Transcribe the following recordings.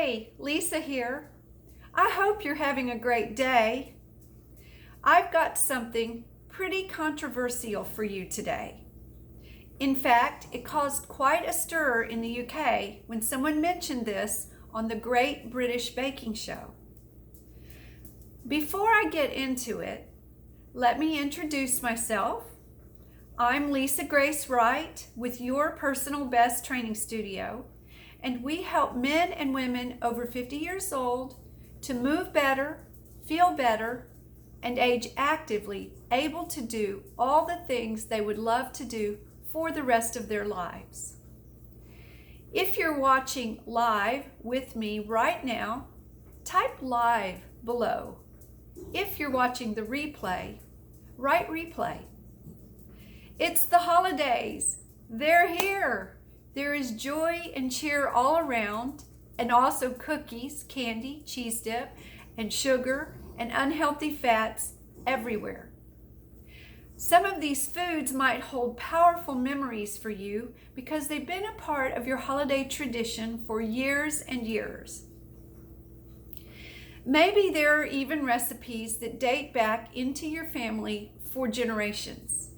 Hey, Lisa here. I hope you're having a great day. I've got something pretty controversial for you today. In fact, it caused quite a stir in the UK when someone mentioned this on the Great British Baking Show. Before I get into it, let me introduce myself. I'm Lisa Grace Wright with Your Personal Best Training Studio, and we help men and women over 50 years old to move better, feel better, and age actively, able to do all the things they would love to do for the rest of their lives. If you're watching live with me right now, type live below. If you're watching the replay, write replay. It's the holidays. They're here. There is joy and cheer all around, and also cookies, candy, cheese dip, and sugar, and unhealthy fats everywhere. Some of these foods might hold powerful memories for you because they've been a part of your holiday tradition for years and years. Maybe there are even recipes that date back into your family for generations.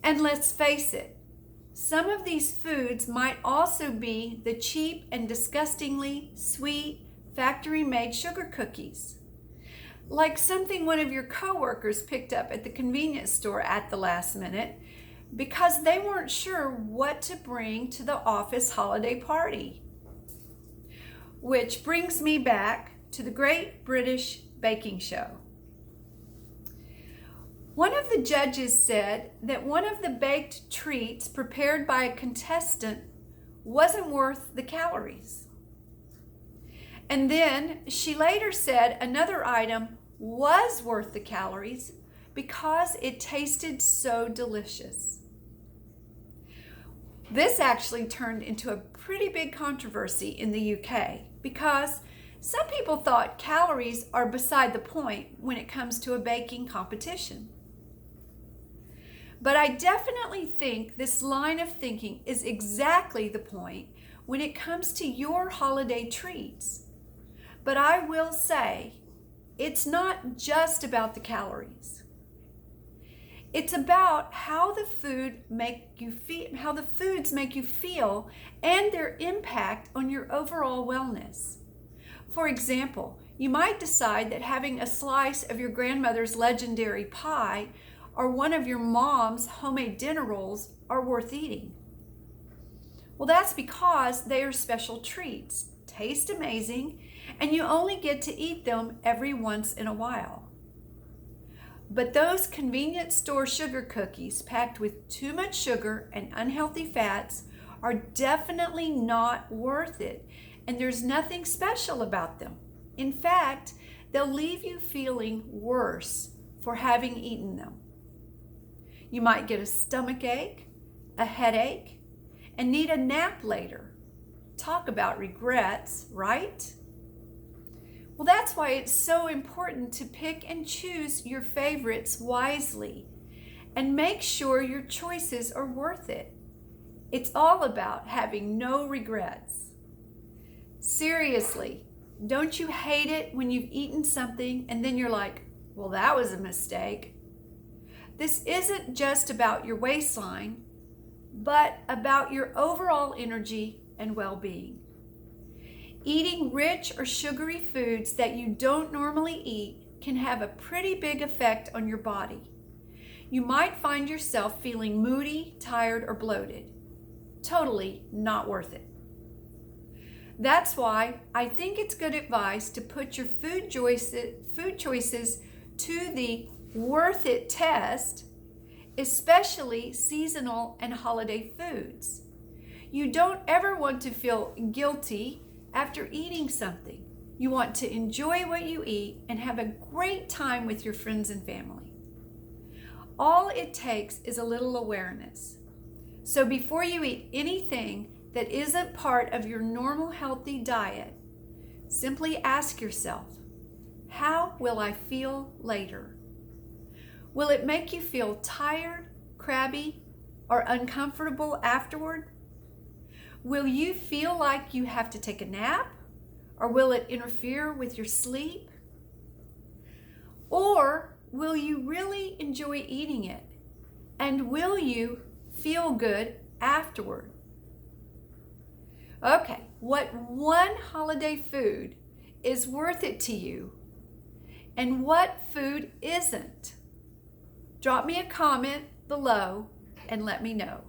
And let's face it, some of these foods might also be the cheap and disgustingly sweet factory-made sugar cookies, like something one of your coworkers picked up at the convenience store at the last minute because they weren't sure what to bring to the office holiday party. Which brings me back to the Great British Baking Show. One of the judges said that one of the baked treats prepared by a contestant wasn't worth the calories. And then she later said another item was worth the calories because it tasted so delicious. This actually turned into a pretty big controversy in the UK because some people thought calories are beside the point when it comes to a baking competition. But I definitely think this line of thinking is exactly the point when it comes to your holiday treats. But I will say, it's not just about the calories. It's about how the foods make you feel and their impact on your overall wellness. For example, you might decide that having a slice of your grandmother's legendary pie or one of your mom's homemade dinner rolls are worth eating. Well, that's because they are special treats, taste amazing, and you only get to eat them every once in a while. But those convenience store sugar cookies packed with too much sugar and unhealthy fats are definitely not worth it, and there's nothing special about them. In fact, they'll leave you feeling worse for having eaten them. You might get a stomach ache, a headache, and need a nap later. Talk about regrets, right? Well, that's why it's so important to pick and choose your favorites wisely and make sure your choices are worth it. It's all about having no regrets. Seriously, don't you hate it when you've eaten something and then you're like, well, that was a mistake? This isn't just about your waistline, but about your overall energy and well-being. Eating rich or sugary foods that you don't normally eat can have a pretty big effect on your body. You might find yourself feeling moody, tired, or bloated. Totally not worth it. That's why I think it's good advice to put your food choices to the worth it test, especially seasonal and holiday foods. You don't ever want to feel guilty after eating something. You want to enjoy what you eat and have a great time with your friends and family. All it takes is a little awareness. So before you eat anything that isn't part of your normal healthy diet, simply ask yourself, how will I feel later? Will it make you feel tired, crabby, or uncomfortable afterward? Will you feel like you have to take a nap? Or will it interfere with your sleep? Or will you really enjoy eating it? And will you feel good afterward? Okay, what one holiday food is worth it to you? And what food isn't? Drop me a comment below and let me know.